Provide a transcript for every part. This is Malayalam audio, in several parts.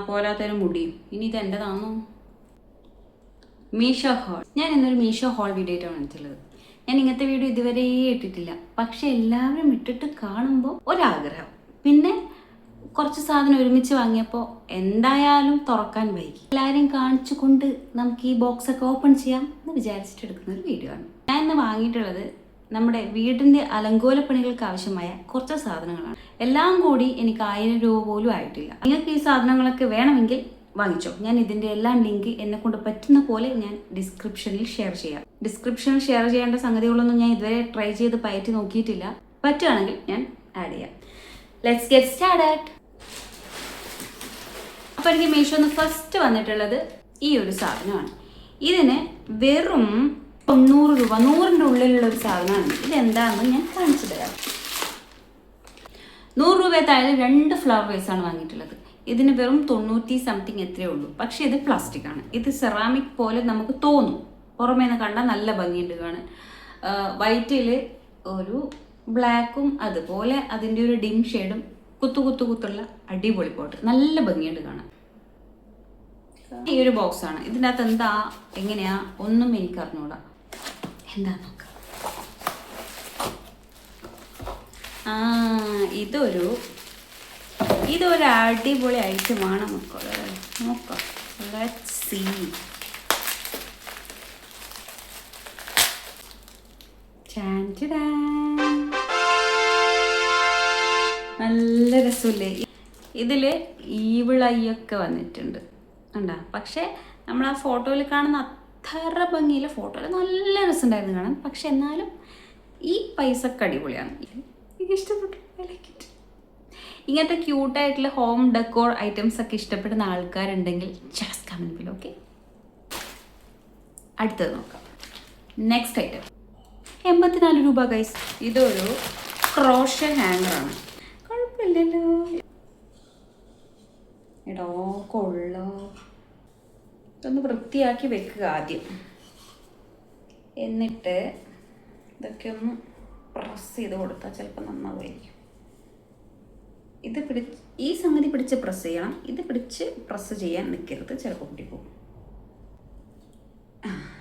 പോരാത്തൊരു മുടിയും. ഇനി ഇത് എൻ്റെതാണോ? മീഷോ ഹോൾ. ഞാൻ ഇന്നൊരു മീഷോ ഹോൾ വീഡിയോ ആയിട്ടാണ് വന്നിട്ടുള്ളത്. ഞാൻ ഇങ്ങനത്തെ വീഡിയോ ഇതുവരെ ഇട്ടിട്ടില്ല. പക്ഷെ എല്ലാവരും ഇട്ടിട്ട് കാണുമ്പോൾ ഒരാഗ്രഹം. പിന്നെ കുറച്ച് സാധനം ഒരുമിച്ച് വാങ്ങിയപ്പോൾ എന്തായാലും തുറക്കാൻ വൈകി. എല്ലാവരും കാണിച്ചു കൊണ്ട് നമുക്ക് ഈ ബോക്സ് ഒക്കെ ഓപ്പൺ ചെയ്യാം എന്ന് വിചാരിച്ചിട്ട് എടുക്കുന്ന ഒരു വീഡിയോ ആണ്. ഞാൻ ഇന്ന് വാങ്ങിയിട്ടുള്ളത് നമ്മുടെ വീടിൻ്റെ അലങ്കോല പണികൾക്ക് ആവശ്യമായ കുറച്ച് സാധനങ്ങളാണ്. എല്ലാം കൂടി എനിക്ക് 1000 രൂപ പോലും ആയിട്ടില്ല. നിങ്ങൾക്ക് ഈ സാധനങ്ങളൊക്കെ വേണമെങ്കിൽ വാങ്ങിച്ചോ. ഞാൻ ഇതിൻ്റെ എല്ലാം ലിങ്ക് എന്നെ കൊണ്ട് പറ്റുന്ന പോലെ ഞാൻ ഡിസ്ക്രിപ്ഷനിൽ ഷെയർ ചെയ്യാം. ഡിസ്ക്രിപ്ഷനിൽ ഷെയർ ചെയ്യേണ്ട സംഗതികളൊന്നും ഞാൻ ഇതുവരെ ട്രൈ ചെയ്ത് പയറ്റി നോക്കിയിട്ടില്ല. പറ്റുകയാണെങ്കിൽ ഞാൻ ആഡ് ചെയ്യാം. Let's get started. അപ്പോൾ എനിക്ക് മീഷോന്ന് ഫസ്റ്റ് വന്നിട്ടുള്ളത് ഈ ഒരു സാധനമാണ്. ഇതിന് വെറും 90 രൂപ, 100ൻ്റെ ഉള്ളിലുള്ള ഒരു സാധനമാണ്. ഇതെന്താണെന്ന് ഞാൻ കാണിച്ചു തരാം. 100 രൂപ താഴെ 2 ഫ്ലവർ വേസാണ് വാങ്ങിയിട്ടുള്ളത്. ഇതിന് വെറും 90 സംതിങ് എത്രയേ ഉള്ളൂ. പക്ഷെ ഇത് പ്ലാസ്റ്റിക് ആണ്. ഇത് സെറാമിക് പോലെ നമുക്ക് തോന്നും. പുറമേ നിന്ന് കണ്ടാൽ നല്ല ഭംഗിയുണ്ട് കാണാൻ. വൈറ്റിൽ ഒരു ബ്ലാക്കും അതുപോലെ അതിൻ്റെ ഒരു ഡിം ഷെയ്ഡും കുത്തുള്ള അടിപൊളി പോട്ട്, നല്ല ഭംഗിയുണ്ട് കാണാൻ. ഈ ഒരു ബോക്സ് ആണ്. ഇതിൻ്റെ അകത്ത് എന്താ എങ്ങനെയാ ഒന്നും എനിക്ക് അറിഞ്ഞൂടാ. എന്താ നോക്കാം. ഇതൊരു അടിപൊളി ഐറ്റമാണ് മക്കളെ. നോക്കാം. Let's see. നല്ല രസമില്ലേ? ഇതിൽ ഈവിളയൊക്കെ വന്നിട്ടുണ്ട് കണ്ടാ. പക്ഷെ നമ്മൾ ആ ഫോട്ടോയിൽ കാണുന്ന അത്ര ഭംഗിയില്ല. ഫോട്ടോയിൽ നല്ല രസമുണ്ടായിരുന്നു കാണാൻ. പക്ഷെ എന്നാലും ഈ പൈസക്ക് അടിപൊളിയാണ്. എനിക്ക് ഇഷ്ടപ്പെട്ടു. ഇങ്ങനത്തെ ക്യൂട്ടായിട്ടുള്ള ഹോം ഡെക്കോർ ഐറ്റംസ് ഒക്കെ ഇഷ്ടപ്പെടുന്ന ആൾക്കാരുണ്ടെങ്കിൽ ജസ്റ്റ് കമന്റ് ബിലോ. ഓക്കെ, അടുത്തത് നോക്കാം. നെക്സ്റ്റ് ഐറ്റം 84 രൂപ ഗൈസ്. ഇതൊരു ക്രോഷ ഹാങ്ങറാണ്. കുഴപ്പമില്ലല്ലോ. എടോ കൊള്ളോ. ഇതൊന്ന് വൃത്തിയാക്കി വെക്കുക ആദ്യം. എന്നിട്ട് ഇതൊക്കെ ഒന്ന് പ്രസ് ചെയ്ത് കൊടുത്താൽ ചിലപ്പോൾ നന്നാവുമായിരിക്കും. ഈ സംഗതി പിടിച്ച് പ്രസ് ചെയ്യണം. ഇത് പിടിച്ച് പ്രസ് ചെയ്യാൻ നിൽക്കരുത്, ചിലപ്പോൾ പൊട്ടിപ്പോകും.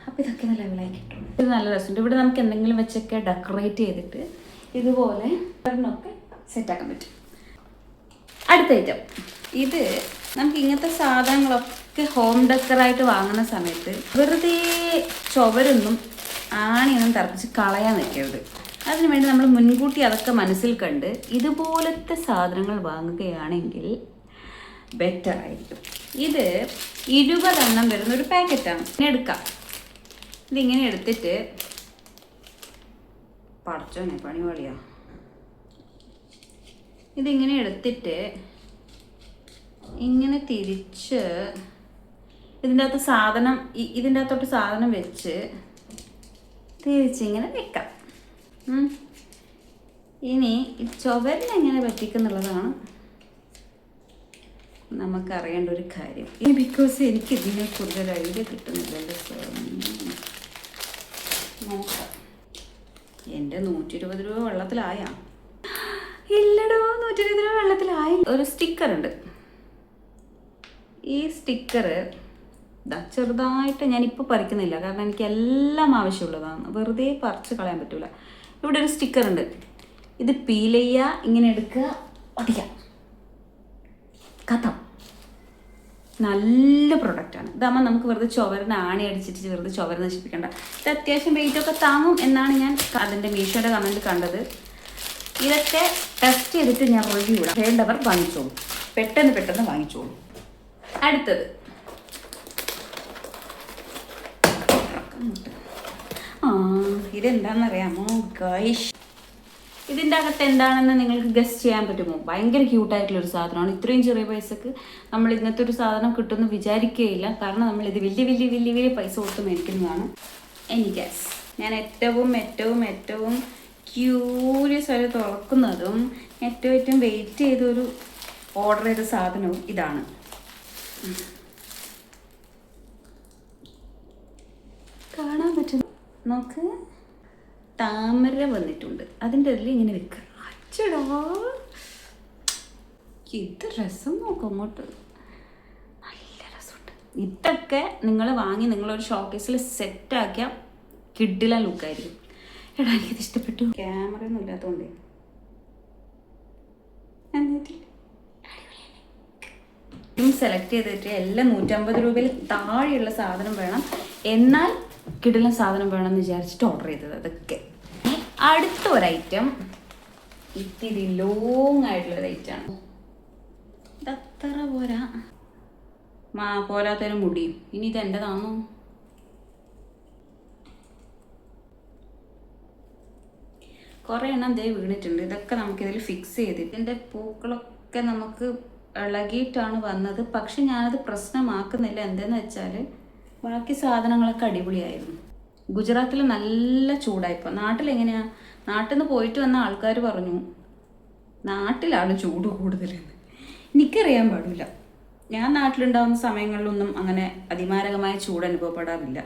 അപ്പോൾ ഇതൊക്കെ നല്ല ലെവലായി കിട്ടും. ഇത് നല്ല രസമുണ്ട്. ഇവിടെ നമുക്ക് എന്തെങ്കിലും വെച്ചൊക്കെ ഡെക്കറേറ്റ് ചെയ്തിട്ട് ഇതുപോലെ ഒക്കെ സെറ്റാക്കാൻ പറ്റും. അടുത്ത ഐറ്റം. ഇത് നമുക്ക് ഇങ്ങനത്തെ സാധനങ്ങളൊക്കെ ഹോം ഡെക്കറായിട്ട് വാങ്ങുന്ന സമയത്ത് വെറുതെ ചുവരൊന്നും ആണിയൊന്നും തിറപ്പിച്ച് കളയാൻ നിൽക്കരുത്. അതിനുവേണ്ടി നമ്മൾ മുൻകൂട്ടി അതൊക്കെ മനസ്സിൽ കണ്ട് ഇതുപോലത്തെ സാധനങ്ങൾ വാങ്ങുകയാണെങ്കിൽ ബെറ്റർ ആയിരിക്കും. ഇത് 20 എണ്ണം വരുന്നൊരു പാക്കറ്റാണ്. ഇങ്ങനെ എടുക്കാം. ഇതിങ്ങനെ എടുത്തിട്ട് പടച്ചോനെ പണിവാളിയാ. ഇതിങ്ങനെ എടുത്തിട്ട് ഇങ്ങനെ തിരിച്ച് ഇതിൻ്റെ അകത്തോട്ട് സാധനം വെച്ച് തിരിച്ചിങ്ങനെ വെക്കാം. ഇനി ഈ ചുവരിനെങ്ങനെ പറ്റിക്കുന്നുള്ളതാണ് നമുക്കറിയേണ്ട ഒരു കാര്യം. ബിക്കോസ് എനിക്ക് ഇതിനെക്കുറിച്ച് ഒരു ഐഡിയ കിട്ടുന്നില്ലല്ലോ. നോക്കാം. എൻ്റെ 120 രൂപ വെള്ളത്തിലായാ? ഇല്ലടോ, 120 രൂപ വെള്ളത്തിലായി. ഒരു സ്റ്റിക്കർ ഉണ്ട്. ഈ സ്റ്റിക്കർ ചെറുതായിട്ട് ഞാനിപ്പോൾ പറിക്കുന്നില്ല, കാരണം എനിക്ക് എല്ലാം ആവശ്യമുള്ളതാണ്. വെറുതെ പറിച്ച് കളയാൻ പറ്റില്ല. ഇവിടെ ഒരു സ്റ്റിക്കർ ഉണ്ട്. ഇത് പീൽ ചെയ്യുക, ഇങ്ങനെ എടുക്കുക, ഒട്ടിക്കാം, കഥം. നല്ല പ്രൊഡക്റ്റാണ്. ഇതാകുമ്പോൾ നമുക്ക് വെറുതെ ചുവരിന് ആണി അടിച്ചിട്ട് വെറുതെ ചുവര് നശിപ്പിക്കേണ്ട. ഇത് അത്യാവശ്യം വെയിറ്റൊക്കെ താങ്ങും എന്നാണ് ഞാൻ അതിൻ്റെ മീഷോയുടെ കമൻറ്റിൽ കണ്ടത്. ഇതൊക്കെ ടെസ്റ്റ് ചെയ്തിട്ട് ഞാൻ റിവ്യൂ ഇടാം. വേണ്ടവർ വാങ്ങിച്ചോളൂ, പെട്ടെന്ന് വാങ്ങിച്ചോളൂ. അടുത്തത് ഇതെന്താണെന്നറിയാമോ ഗൈസ്? ഇതിൻ്റെ അകത്ത് എന്താണെന്ന് നിങ്ങൾക്ക് ഗസ് ചെയ്യാൻ പറ്റുമോ? ഭയങ്കര ക്യൂട്ടായിട്ടുള്ളൊരു സാധനമാണ്. ഇത്രയും ചെറിയ പൈസക്ക് നമ്മൾ ഇങ്ങനത്തെ ഒരു സാധനം കിട്ടുമെന്ന് വിചാരിക്കുകയില്ല. കാരണം നമ്മളിത് വലിയ പൈസ കൊടുത്ത് മേടിക്കുന്നതാണ്. Any guess. ഞാൻ ഏറ്റവും ക്യൂരിയസ് ആയിട്ട് തുറക്കുന്നതും ഏറ്റവും വെയിറ്റ് ചെയ്തൊരു ഓർഡർ ചെയ്ത സാധനവും ഇതാണ്. കാണാൻ പറ്റും. നോക്ക്, താമര വന്നിട്ടുണ്ട്. അതിൻ്റെ അതിൽ ഇങ്ങനെ വെക്കുക. അച്ചടാ, ഇത് രസം നോക്കാം അങ്ങോട്ട്. ഇതൊക്കെ നിങ്ങൾ വാങ്ങി നിങ്ങളൊരു ഷോക്കേസിൽ സെറ്റാക്കിയാൽ കിഡില ലുക്കായിരിക്കും. എടാ എനിക്കത് ഇഷ്ടപ്പെട്ടു. ക്യാമറയൊന്നും ഇല്ലാത്തതുകൊണ്ടേ സെലക്ട് ചെയ്തിട്ട് എല്ലാം 150 രൂപയിൽ താഴെയുള്ള സാധനം വേണം, എന്നാൽ കിടിലൻ സാധനം വേണം എന്ന് വിചാരിച്ചിട്ട് ഓർഡർ ചെയ്തത് അതൊക്കെ. അടുത്ത ഒരു ഐറ്റം ഇത്തിരി ലോങ് ആയിട്ടുള്ളൊരു ഐറ്റമാണ്. ഇതത്ര പോരാ, പോരാത്തൊരു മുടിയും. ഇനി ഇത് എൻ്റെതാണോ? കുറേ എണ്ണം ദേ വീണിട്ടുണ്ട്. ഇതൊക്കെ നമുക്കിതിൽ ഫിക്സ് ചെയ്ത് ഇതിൻ്റെ പൂക്കളൊക്കെ നമുക്ക് ഇളകിയിട്ടാണ് വന്നത്. പക്ഷെ ഞാനത് പ്രശ്നമാക്കുന്നില്ല. എന്തെന്ന് വെച്ചാൽ ബാക്കി സാധനങ്ങളൊക്കെ അടിപൊളിയായിരുന്നു. ഗുജറാത്തിൽ നല്ല ചൂടായിപ്പോൾ. നാട്ടിലെങ്ങനെയാണ്? നാട്ടിൽ നിന്ന് പോയിട്ട് വന്ന ആൾക്കാർ പറഞ്ഞു നാട്ടിലാണ് ചൂട് കൂടുതലെന്ന്. എനിക്കറിയാൻ പാടില്ല. ഞാൻ നാട്ടിലുണ്ടാകുന്ന സമയങ്ങളിലൊന്നും അങ്ങനെ അതിമാരകമായ ചൂട് അനുഭവപ്പെടാറില്ല.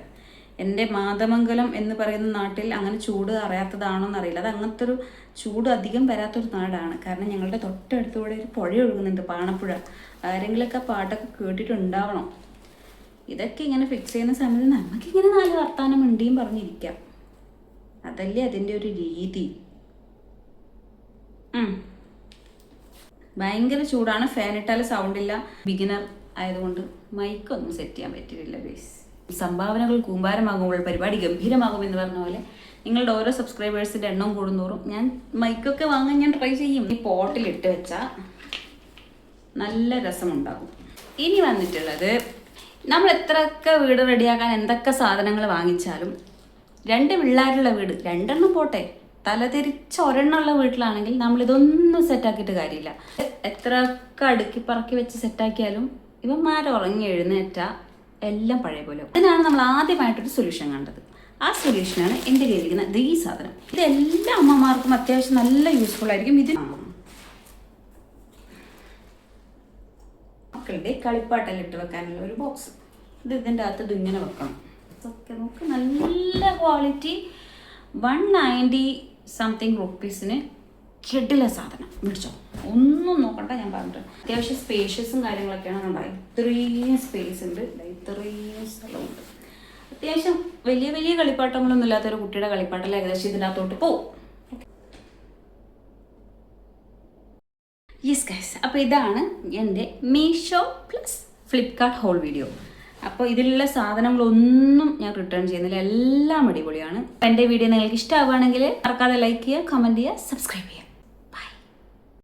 എൻ്റെ മാതമംഗലം എന്ന് പറയുന്ന നാട്ടിൽ അങ്ങനെ ചൂട് അറിയാത്തതാണോ എന്നറിയില്ല. അത് അങ്ങനത്തെ ഒരു ചൂട് അധികം വരാത്തൊരു നാടാണ്. കാരണം ഞങ്ങളുടെ തൊട്ടടുത്തൂടെ ഒരു പുഴ ഒഴുകുന്നുണ്ട്, പാണപ്പുഴ. ആരെങ്കിലുമൊക്കെ പാട്ടൊക്കെ കേട്ടിട്ടുണ്ടാവണം. ഇതൊക്കെ ഇങ്ങനെ ഫിക്സ് ചെയ്യുന്ന സമയത്ത് നമുക്കിങ്ങനെ 4 വർത്താനം മിണ്ടിയും പറഞ്ഞിരിക്കാം. അതല്ലേ അതിൻ്റെ ഒരു രീതി. ഭയങ്കര ചൂടാണ്. ഫാൻ ഇട്ടാൽ സൗണ്ടില്ല. ബിഗിനർ ആയതുകൊണ്ട് മൈക്കൊന്നും സെറ്റ് ചെയ്യാൻ പറ്റിയില്ല ഗൈസ്. സംഭാവനകൾ കൂമ്പാരമാകുമ്പോൾ പരിപാടി ഗംഭീരമാകും എന്ന് പറഞ്ഞ പോലെ നിങ്ങളുടെ ഓരോ സബ്സ്ക്രൈബേഴ്സിൻ്റെ എണ്ണം കൂടുന്തോറും ഞാൻ മൈക്കൊക്കെ വാങ്ങാൻ ഞാൻ ട്രൈ ചെയ്യും. ഈ പോട്ടിലിട്ട് വെച്ചാൽ നല്ല രസമുണ്ടാകും. ഇനി വന്നിട്ടുള്ളത്, നമ്മൾ എത്രയൊക്കെ വീട് റെഡിയാക്കാൻ എന്തൊക്കെ സാധനങ്ങൾ വാങ്ങിച്ചാലും 2 പിള്ളേരുള്ള വീട്, 2 എണ്ണം പോട്ടെ, തലതിരിച്ച് ഒരെണ്ണമുള്ള വീട്ടിലാണെങ്കിൽ നമ്മളിതൊന്നും സെറ്റാക്കിയിട്ട് കാര്യമില്ല. എത്രയൊക്കെ അടുക്കി പറക്കി വെച്ച് സെറ്റാക്കിയാലും ഇവന്മാരുറങ്ങി എഴുന്നേറ്റാൽ എല്ലാം പഴയ പോലെ. അതിനാണ് നമ്മൾ ആദ്യമായിട്ടൊരു സൊല്യൂഷൻ കണ്ടത്. ആ സൊല്യൂഷനാണ് എൻ്റെ കയ്യിലിരിക്കുന്ന ഈ സാധനം. ഇത് എല്ലാ അമ്മമാർക്കും അത്യാവശ്യം നല്ല യൂസ്ഫുൾ ആയിരിക്കും. ഇത് മക്കളുടെ കളിപ്പാട്ടെല്ലാം ഇട്ട് വെക്കാനുള്ള ഒരു ബോക്സ്. ഇത് ഇതിൻ്റെ അകത്ത് ഇങ്ങനെ വെക്കണം. ഇതൊക്കെ നമുക്ക് നല്ല ക്വാളിറ്റി 190 സംതിങ് റുപ്പീസിന് കിടില സാധനം മേടിച്ചോ. ഒന്നും നോക്കണ്ട, ഞാൻ പറഞ്ഞിട്ട്. അത്യാവശ്യം സ്പേഷ്യസും കാര്യങ്ങളൊക്കെയാണ് ഉണ്ടായി. ഇത്രയും സ്പേസ് ഉണ്ട്, ഇത്രയും സ്ഥലമുണ്ട്. അത്യാവശ്യം വലിയ വലിയ കളിപ്പാട്ടങ്ങളൊന്നും ഇല്ലാത്തൊരു കുട്ടിയുടെ കളിപ്പാട്ടം ഏകദേശം ഇതിനകത്തോട്ട് പോവും. യെസ് ഗൈസ്, അപ്പോൾ ഇതാണ് എൻ്റെ Meesho plus Flipkart whole video. അപ്പോൾ ഇതിലുള്ള സാധനങ്ങളൊന്നും ഞാൻ റിട്ടേൺ ചെയ്യുന്നില്ല, എല്ലാം അടിപൊളിയാണ്. എൻ്റെ വീഡിയോ നിങ്ങൾക്ക് ഇഷ്ടമാവുകയാണെങ്കിൽ മറക്കാതെ ലൈക്ക് ചെയ്യുക, കമൻറ്റ് ചെയ്യുക, സബ്സ്ക്രൈബ് ചെയ്യുക.